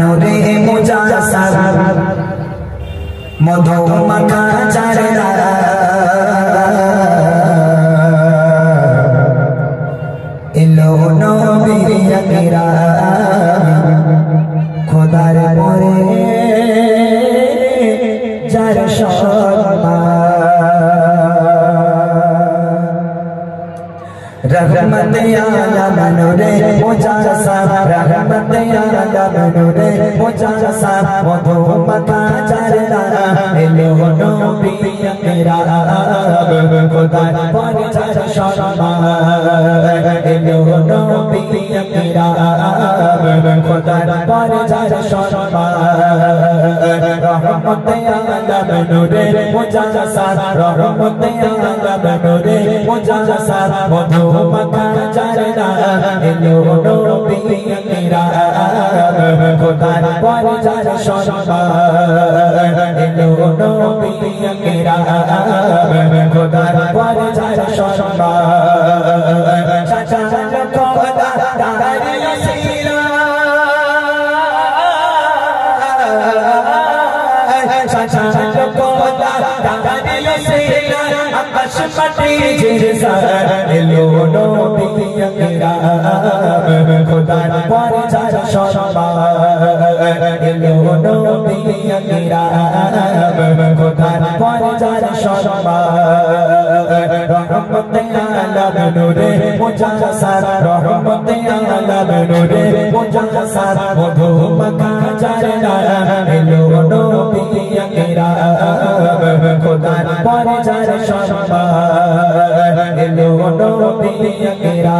নূরে মুজাসসার মধু মাখা চারনা এলো নবীর আকরা খোদার পরে যার रहमत आलम नूरे मुजाससार रहमत आलम नूरे मुजाससार मधु मक्का चारना एलो नबी अकरा खुदा पर चार शर्मा एलो नबी अकरा खुदा पर चार शर्मा रहमत आलम नूरे मुजाससार रहमत आलम नूरे मुजाससार मधु मक्का चारना एलो नबी अकरा खुदा पर चार शर्मा एलो नबी अकरा खुदा पर चार शर्मा चाचा खुदा तारी सीरा चाचा खुदा तारी सीरा अशमती जिरसा एलो नबी अकरा खुदा पर चार शर्मा एलो नबी अकरा खुदा पर चार शर्मा रहमत आलम नूरे मुजाससार रहमत आलम नूरे मुजाससार मधु मक्का चारना एलो नबी अकरा खुदा पर चार शर्मा एलो नबी अकरा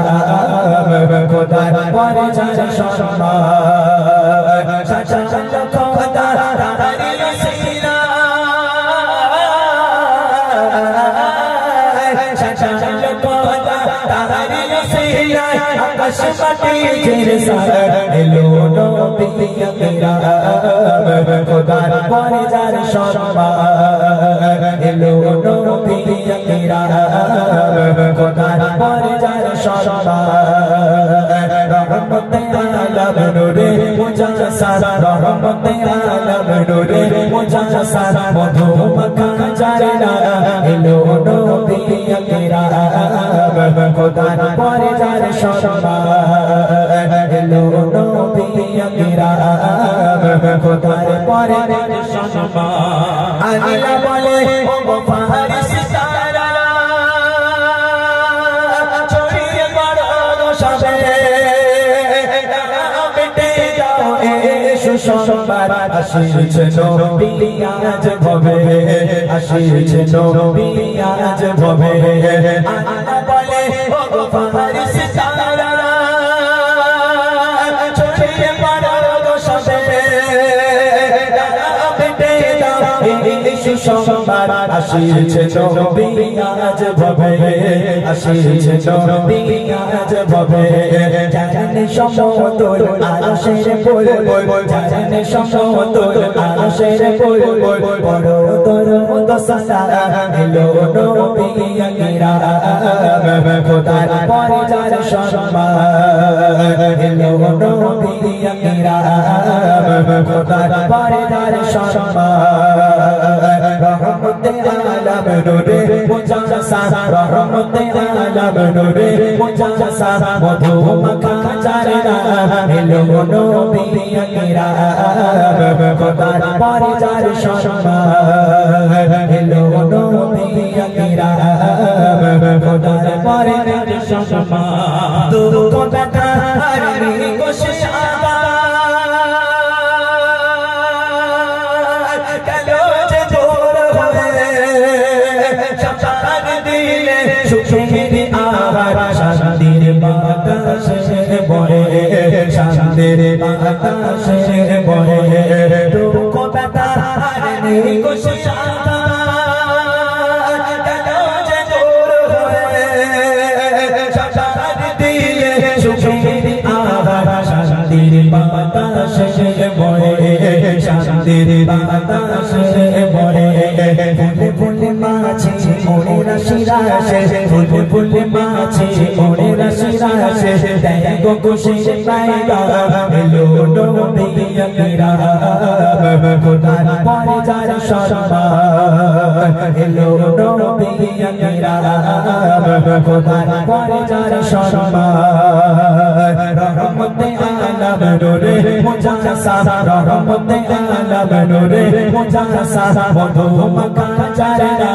खुदा पर चार शर्मा चाचा खुदा तारी सीरा चाचा खुदा तारी सीरा अशमती जिरसा एलो नबी अकरा खुदा पर चार शर्मा एलो नबी अकरा खुदा पर चार शर्मा रहमत आलम नूरे मुजाससार रहमत आलम नूरे मुजाससार मधु मक्का चारना एलो नबी अकरा खुदा पर चार शर्मा एलो नबी अकरा खुदा पर चार शर्मा अल्लाह बोले ओ फारिस तारा छोड़िए बड़ो शबे बेटे जाओ ए सुसंबाद आशिष नबी आज भवे आशिष नबी आज भवे अल्लाह बोले ओ फारिस तारा छोड़िए बड़ो शबे सुसंबाद आशिष नबी आज भवे आशिष नबी आज भवे জানে সমতল আরশের ফুল জানে সমতল আরশের ফুল বড় তোর দশা এলো নবী আকরা খোদার পর চার শর্মা এলো নবী আকরা খোদার পর চার শর্মা रहमत आलम नूरे मुजाससार रहमत आलम नूरे मुजाससार मधु मक्का चारना एलो नबी अकरा खुदा पर चार शर्मा एलो नबी अकरा खुदा पर चार शर्मा तू को बेटा हरी कोशिश शांतिर बाताशे बहे शांतिर बाताशे बहे तुमको बता हरने को शांता कलो जे दूर होए शांत दिले सुखेरी आवारा शांतिर बाताशे बहे शांतिर बाताशे बहे फूले फूले माछी मोरे राशिरा রাশে ফুল ফুল মাছে ওরে রাশি রাশে দেখো খুশি পাইগা এলো নবী আকরাম খোদার পরে যার সম্মান এলো নবী আকরাম খোদার পরে যার সম্মান রহমতে আলম নূরে মুজাসসা রহমতে আলম নূরে মুজাসসা মধু মাখা চারা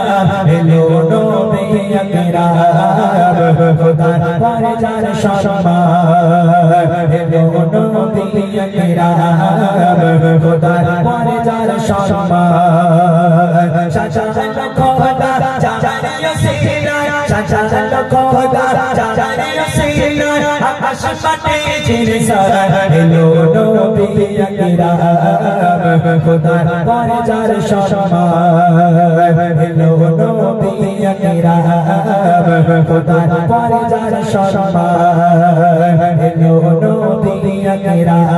এলো নবী আকরাম খোদার পরে যার সম্মান এলো নবী আকরাম খোদার পরে যার সম্মান সাজানো খোদা জানিয়ে সিনা সাজানো খোদা জানিয়ে সিনা আকাশ পাতে ঝিরে সারা এলো নবী আকরাম খোদার পরে যার সম্মান এলো নবী আকরাম খোদার পরে যার সম্মান এলো নবী আকরাম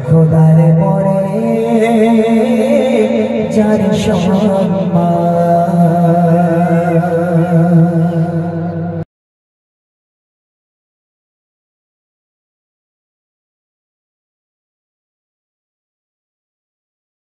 খোদার পরে যার সম্মান